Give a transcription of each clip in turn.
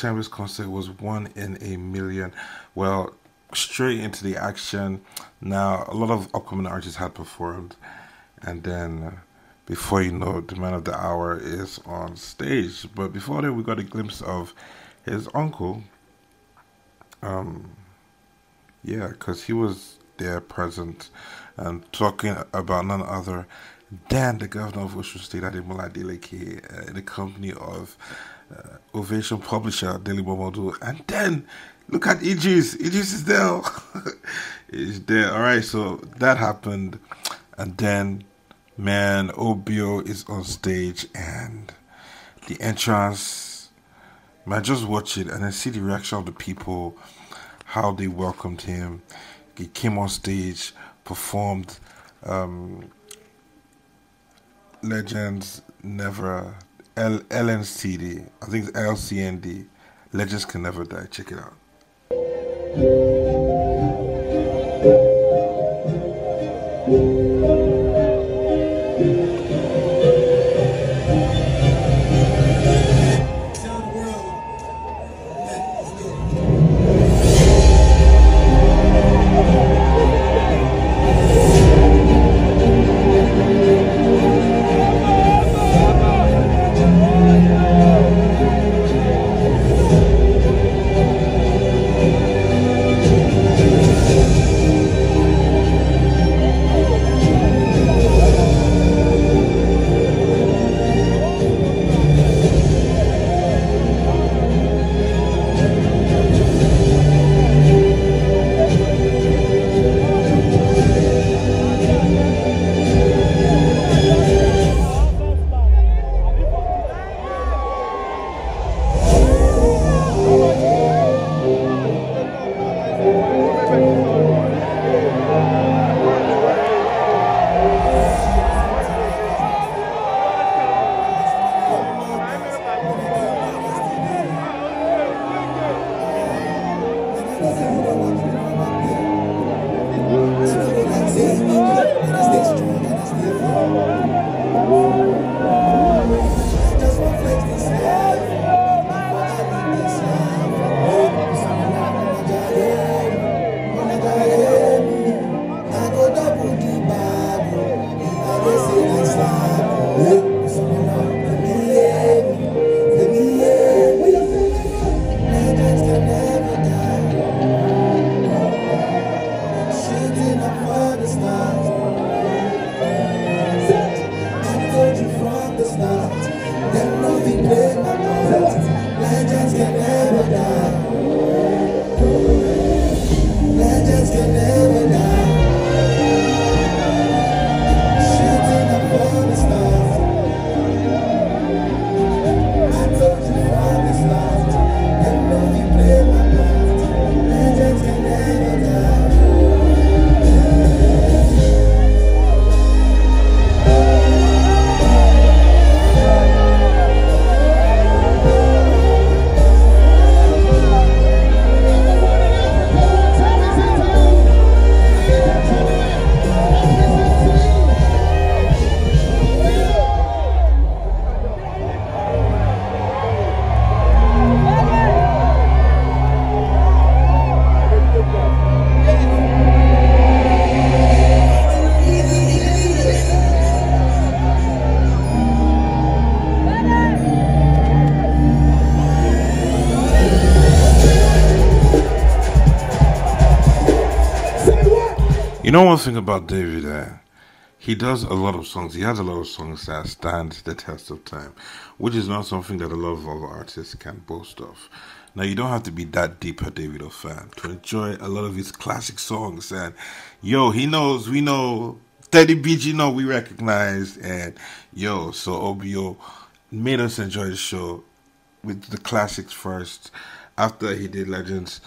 David's concert was 1 in a million. Well, straight into the action. Now, a lot of upcoming artists had performed, and then before you know it, the man of the hour is on stage. But before then, we got a glimpse of his uncle. Yeah, because he was there present and talking about none other than the governor of Osun State, Ademola Adeleke, in the company of Ovation publisher Dele Momodu. And then look at Idris. Idris is there. He's there. All right, so that happened, and then man, OBO is on stage, and the entrance, man, just watch it and then see the reaction of the people, how they welcomed him. He came on stage, performed Legends Never, LNCD, I think it's LCND, Legends Can Never Die. Check it out. You know one thing about David, he does a lot of songs. He has a lot of songs that stand the test of time, which is not something that a lot of other artists can boast of. Now, you don't have to be that deep a Davido fan to enjoy a lot of his classic songs. And yo, he knows, we know, 30 Beats, you know, we recognize. And yo, so OBO made us enjoy the show with the classics first. After he did Legends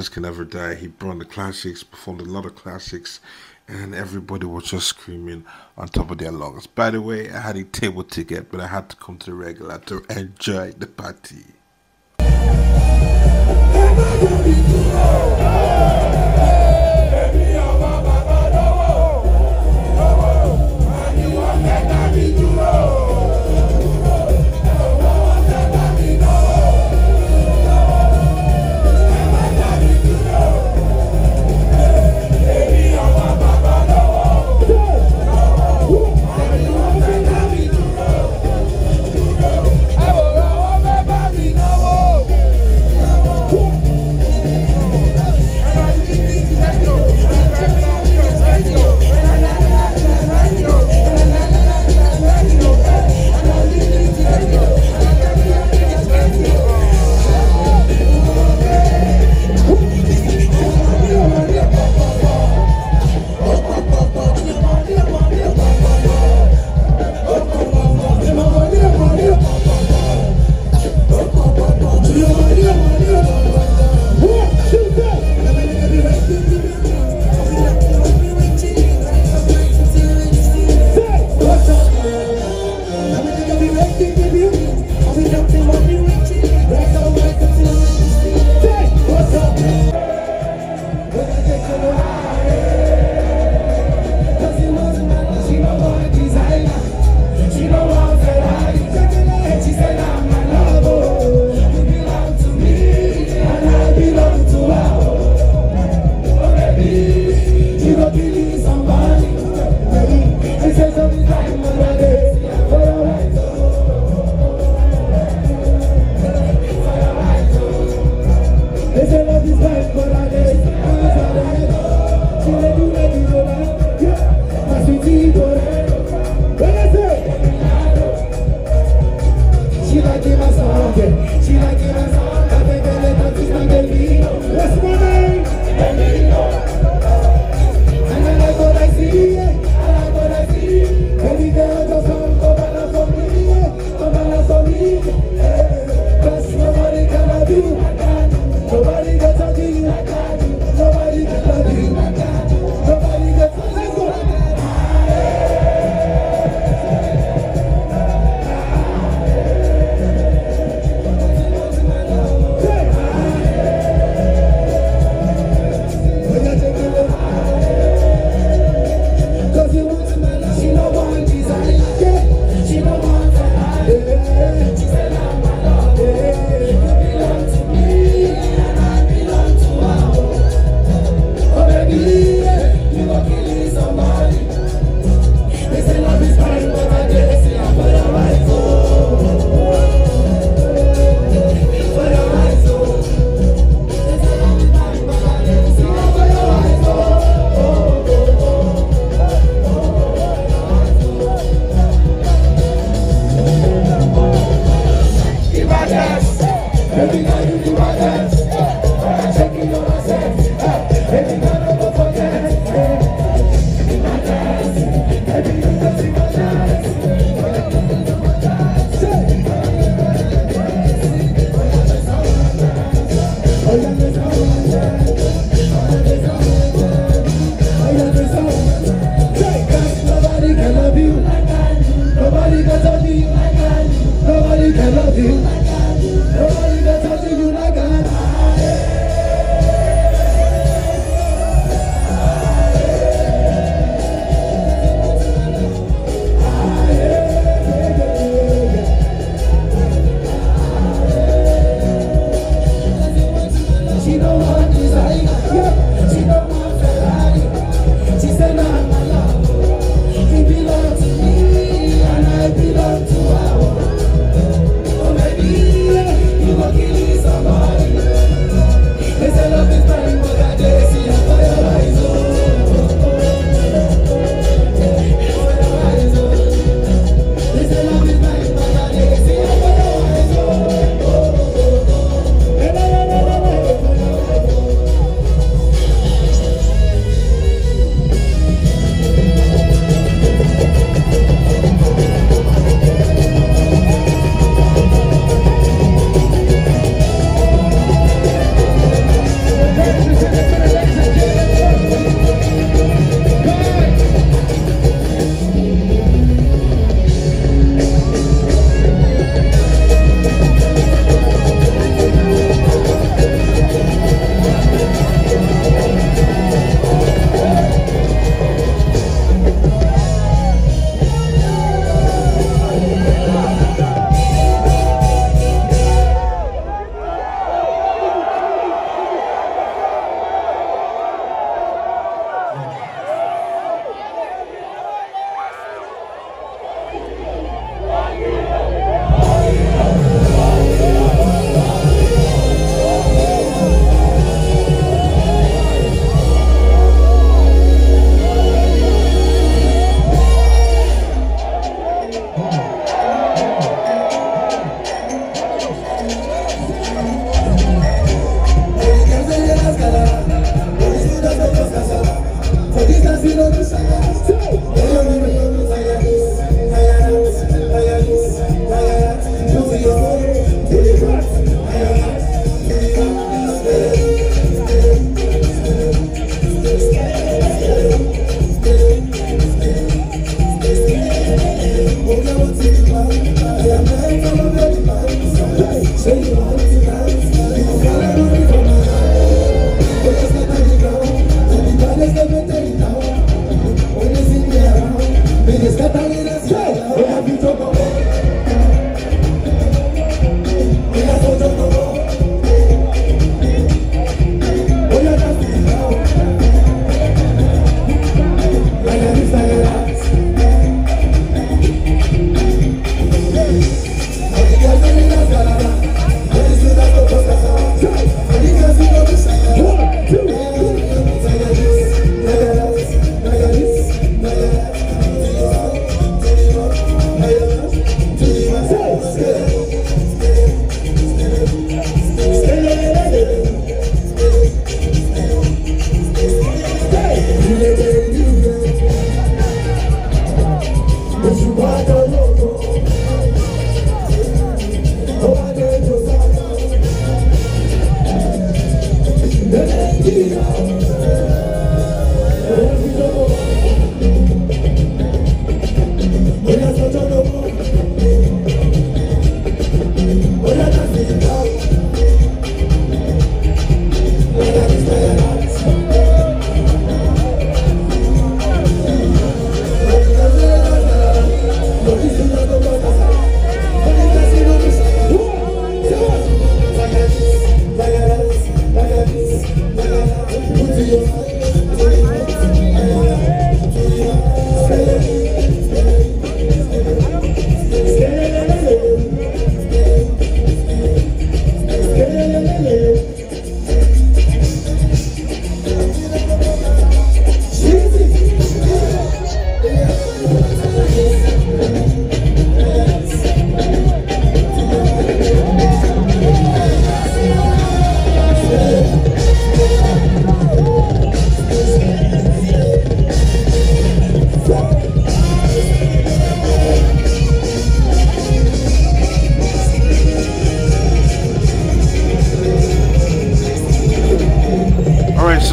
Can Never Die, he brought the classics, performed a lot of classics, and everybody was just screaming on top of their lungs. By the way, I had a table ticket, but I had to come to the regular to enjoy the party.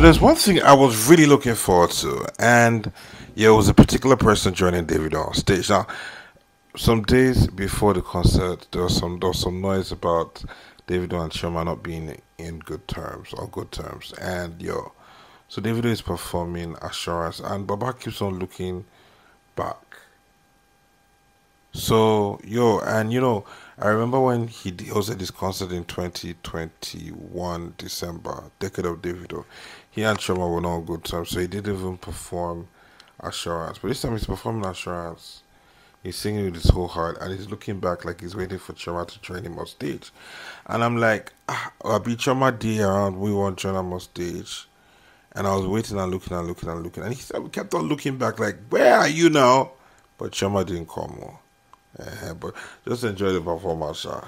there's one thing I was really looking forward to, and yeah, it was a particular person joining David on stage. Now, some days before the concert, there was some noise about Davido and Chioma not being in good terms or good terms, and yo, so Davido is performing Assurance, and Baba keeps on looking back. So yo, and I remember when hosted this concert in 2021 December, Decade of Davido. He and Chioma were not on good terms, so he didn't even perform Assurance. But this time he's performing Assurance. He's singing with his whole heart, and he's looking back like he's waiting for Chioma to join him on stage. And I'm like, I'll be Chioma D around. We want to join him on stage. And I was waiting and looking and looking and looking, and we kept on looking back like, where are you now? But Chioma didn't come more. But just enjoy the performance, sir.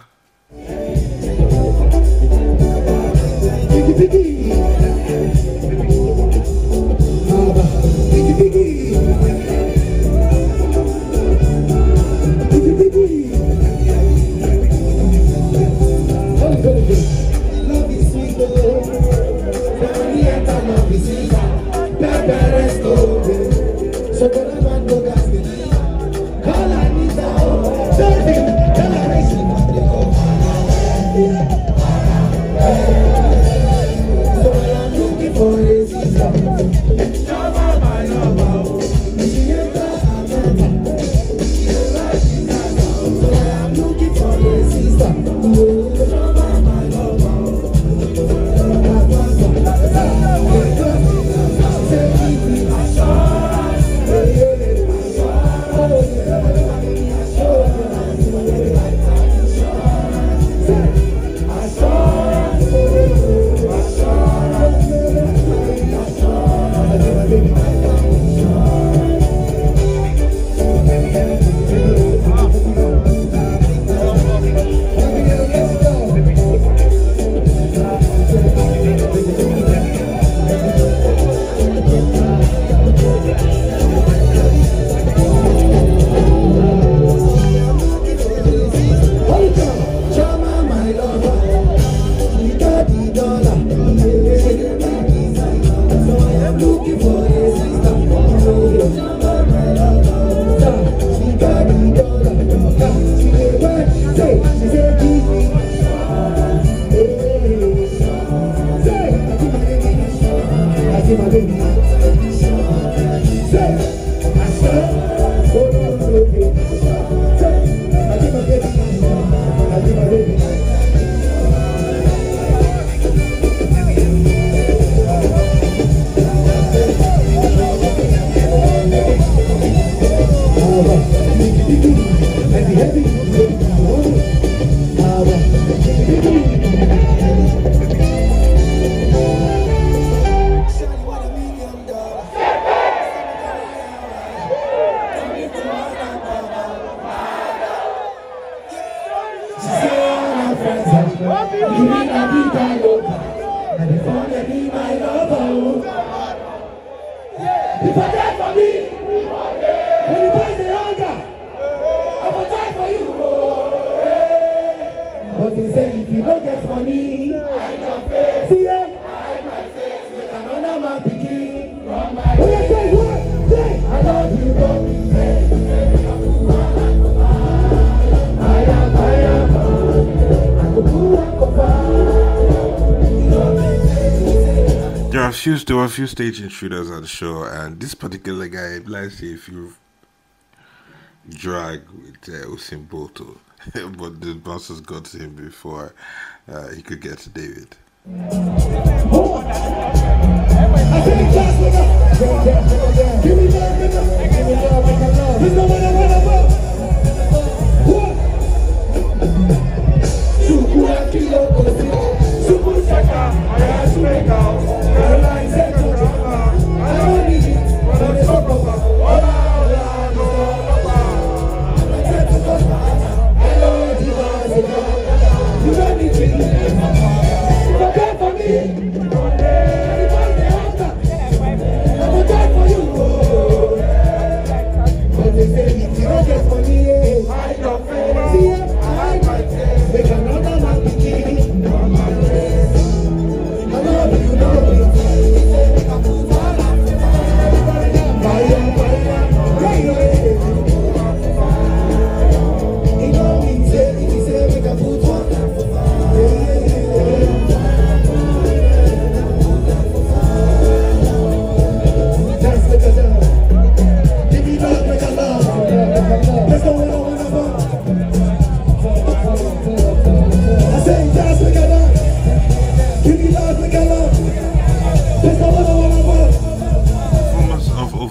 There were a few stage intruders at the show, and this particular guy, let's say if you drag with Usain Bolt, but the bouncers got to him before he could get to David.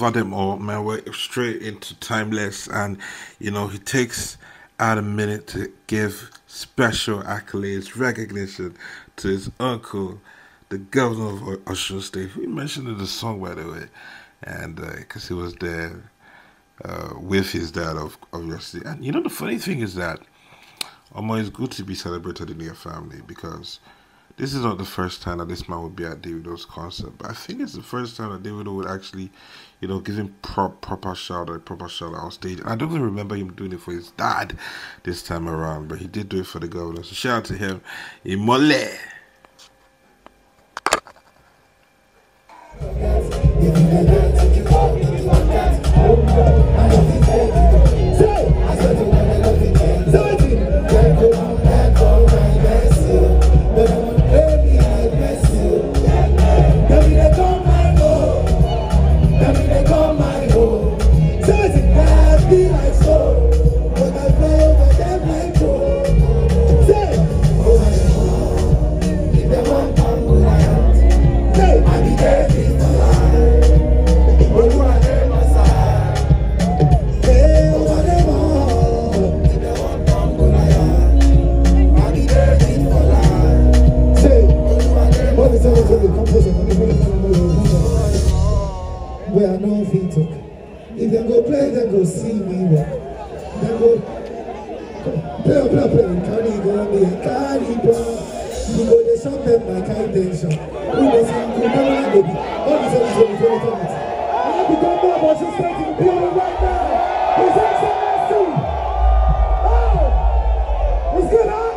over them all, man. We're straight into Timeless, and he takes out a minute to give special accolades, recognition to his uncle, the governor of Osun State, who he mentioned in the song, by the way, and because he was there with his dad, obviously. And the funny thing is that it's good to be celebrated in your family, because this is not the first time that this man would be at Davido's concert, but I think it's the first time that Davido would actually, give him proper shout out on stage. And I don't even remember him doing it for his dad this time around, but he did do it for the governor. So shout out to him. Imole. If they go play, they go see me walk. They go play. Carry go me a carry ball. You go they shop them like high tension. Who knows who never go be. All these ones. I have become more about just starting to build right now. Present someone soon. Oh, it's good, huh?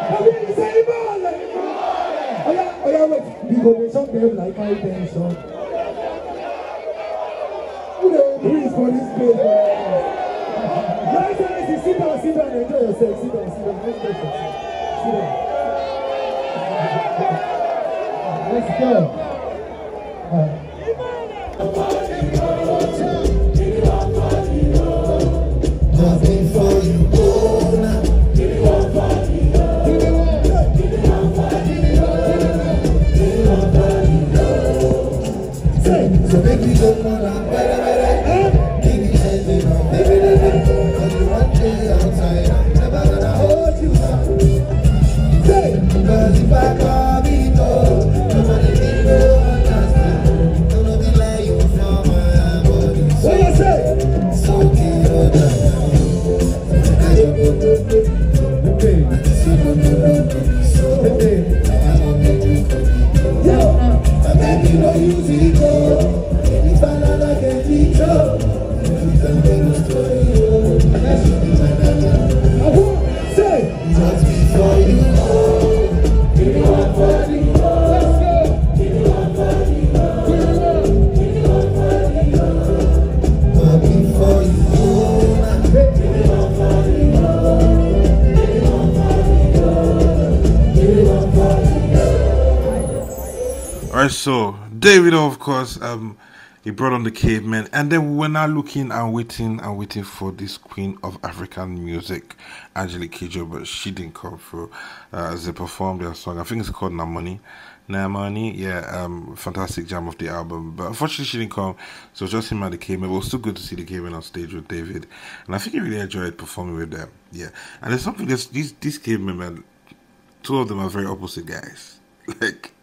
Come here, you say Imale. Oh yeah, wait. We go to shop them like high tension. Who the breeze for this place? Right, sit down, enjoy yourself. Sit down. Let's go. Sit down. Let's go. Just before you go now. So make me go for that, better. Give me something on, baby. Only one day outside, I'm never gonna hold you down. Because if I come in, nobody will understand. Don't be like you for my body. What you say? So cute, baby, no use it, go. If I not like a teacher, you can make a story. That should be my dad. I won't say, just before you go. Give me one for the go. Let's go. Give me one for the go. Give me one for the go. But before you go, give me one for the go. Give me one for the go. Give me one for the go. Alright, so Davido, of course, he brought on the Cavemen, and then we're now looking and waiting for this queen of African music, Angelique Kidjo, but she didn't come through as they performed their song. I think it's called Namoni, fantastic jam of the album, but unfortunately she didn't come, so just him and the Cavemen. But it was still good to see the Cavemen on stage with David, and I think he really enjoyed performing with them. Yeah, and there's something these Cavemen, man, two of them are very opposite guys.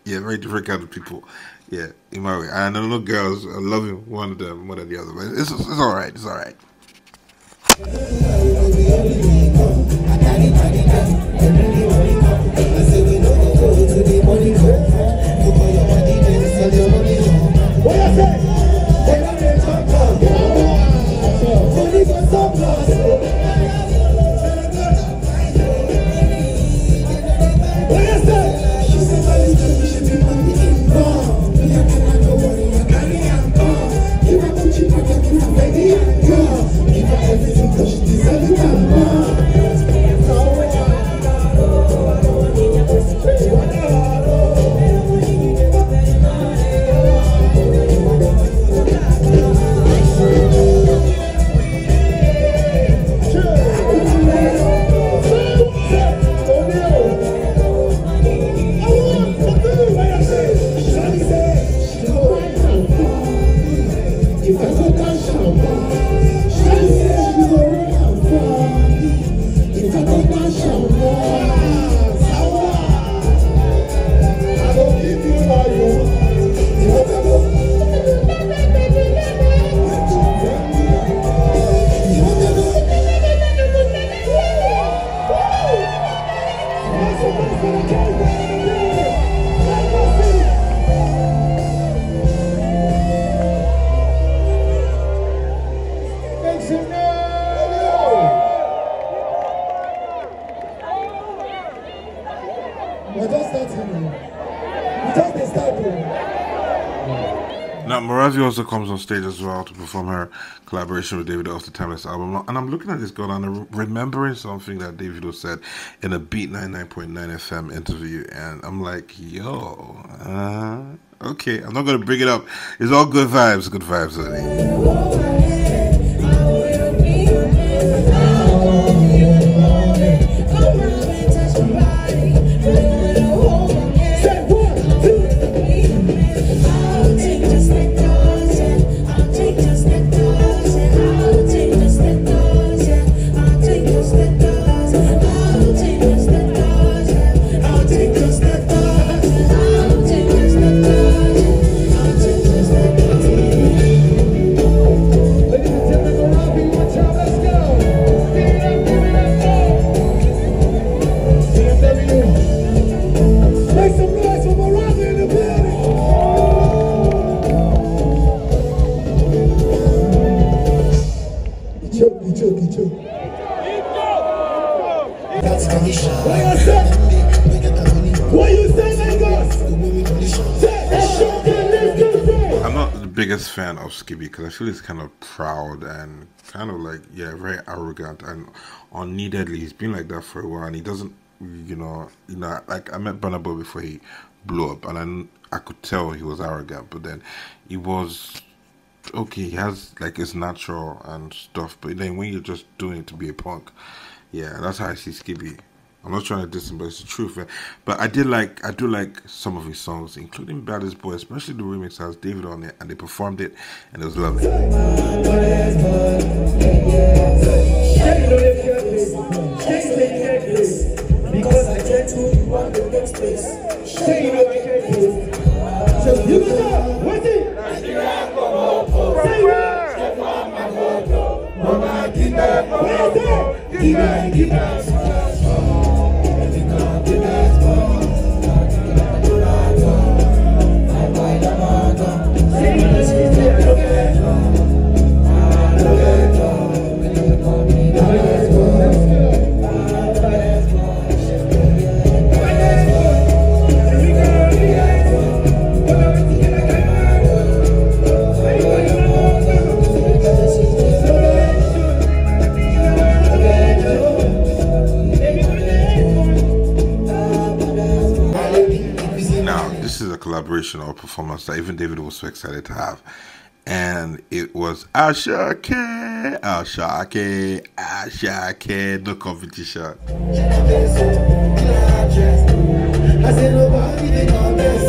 Very different kind of people. Yeah, in my way. And I know girls are loving one of them more than the other, but it's alright. It's alright. Now, Marazi also comes on stage as well to perform her collaboration with Davido's The Timeless album. And I'm looking at this girl and I'm remembering something that Davido said in a Beat 99.9 FM interview. And I'm like, yo, okay, I'm not going to bring it up. It's all good vibes, honey. I'm not the biggest fan of Skiibii because I feel he's kind of proud and kind of like, yeah, very arrogant and unneededly. He's been like that for a while and he doesn't, like I met Burna Boy before he blew up and I could tell he was arrogant, but then he was okay. He has like it's natural and stuff, but then when you're just doing it to be a punk, yeah, that's how I see Skiibii. I'm not trying to diss him, but it's the truth. But I do like some of his songs, including Baddest Boy, especially the remix has David on it, and they performed it, and it was lovely. Because I can't do you on the next place. Say you know I can't do it. So you know what's it? Say it. Mama, give back. Where's that? Give back, give back. Collaboration or performance that even David was so excited to have, and it was Asake, no competition. I said nobody they know this.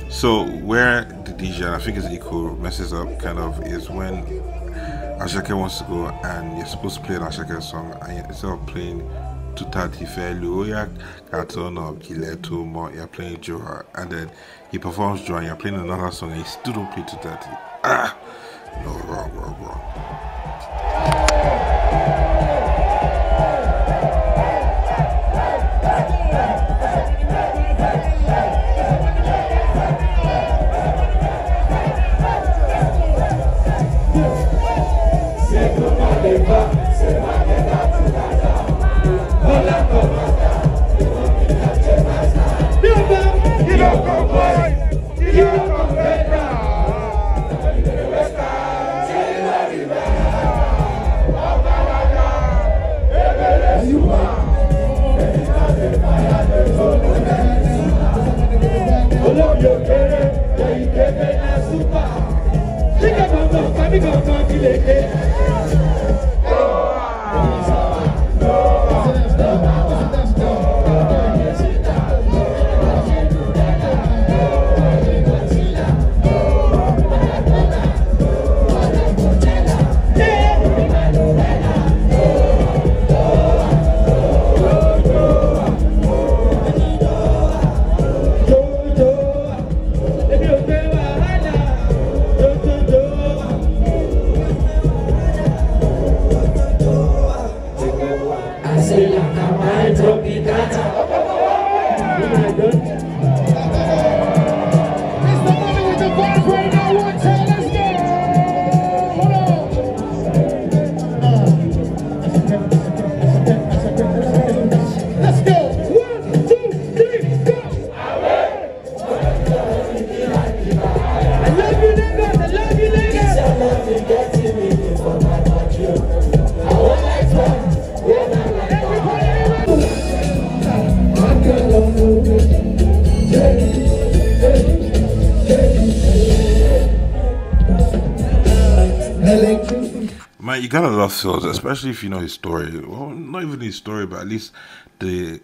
So where the DJ, I think it's equal, messes up kind of is when Asake wants to go, and you're supposed to play an Asake song, and instead of playing 230 Felu, Katono, Kileto, Mo, you're playing Joa, and then he performs Joa, and you're playing another song, and he still don't play 230. Ah! No, wrong. Man, you gotta love Phil's, especially if you know his story. Well, not even his story, but at least the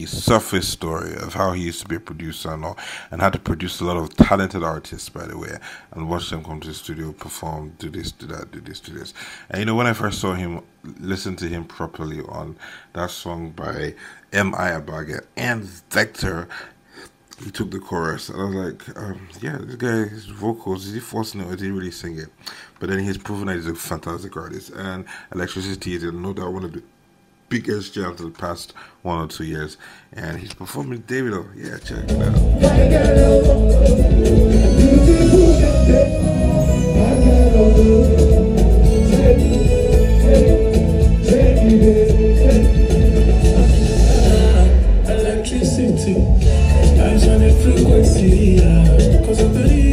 surface story of how he used to be a producer and all, and had to produce a lot of talented artists, by the way, and watch them come to the studio, perform, do this, do that, do this, do this. And you know, when I first saw him, listen to him properly on that song by M.I. Abage and Vector, he took the chorus, and I was like, yeah, this guy, his vocals, is he forcing it or did he really sing it? But then he's proven that he's a fantastic artist, and Electricity is no doubt one of the biggest jams of the past 1 or 2 years, and he's performing Davido. Yeah, check it out. Electricity, eyes on the frequency, cause I'm very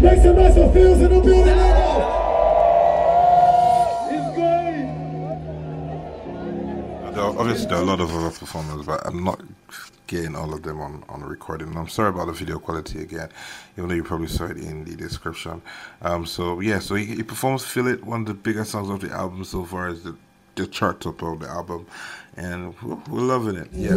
make some nice feels in the building. It's great. Obviously, there are a lot of other performers, but I'm not getting all of them on recording. I'm sorry about the video quality again, even though you probably saw it in the description. So he performs Feel It, one of the biggest songs of the album so far, is the chart top of the album, and we're loving it. Yeah.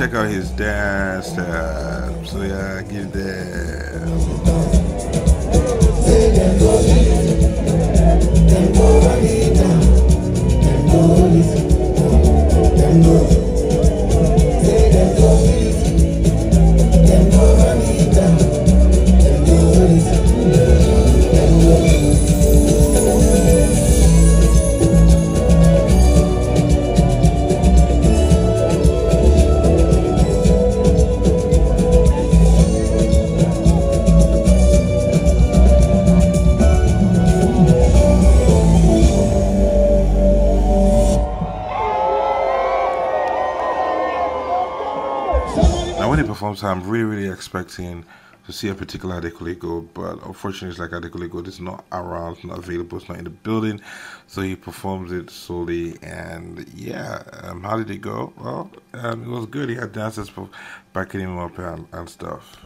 check out his dance steps. So yeah, give that. So I'm really expecting to see a particular Adekunle, but unfortunately it's like Adekunle is not around, not available, it's not in the building, so he performs it solely. And yeah, how did it go? Well, it was good. He had dancers backing him up and stuff.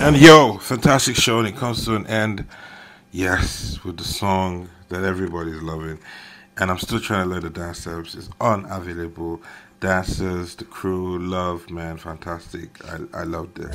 And yo, fantastic show, and it comes to an end, yes, with the song that everybody's loving. And I'm still trying to learn the dance steps. It's unavailable. Dancers, the crew, love, man, fantastic. I love this.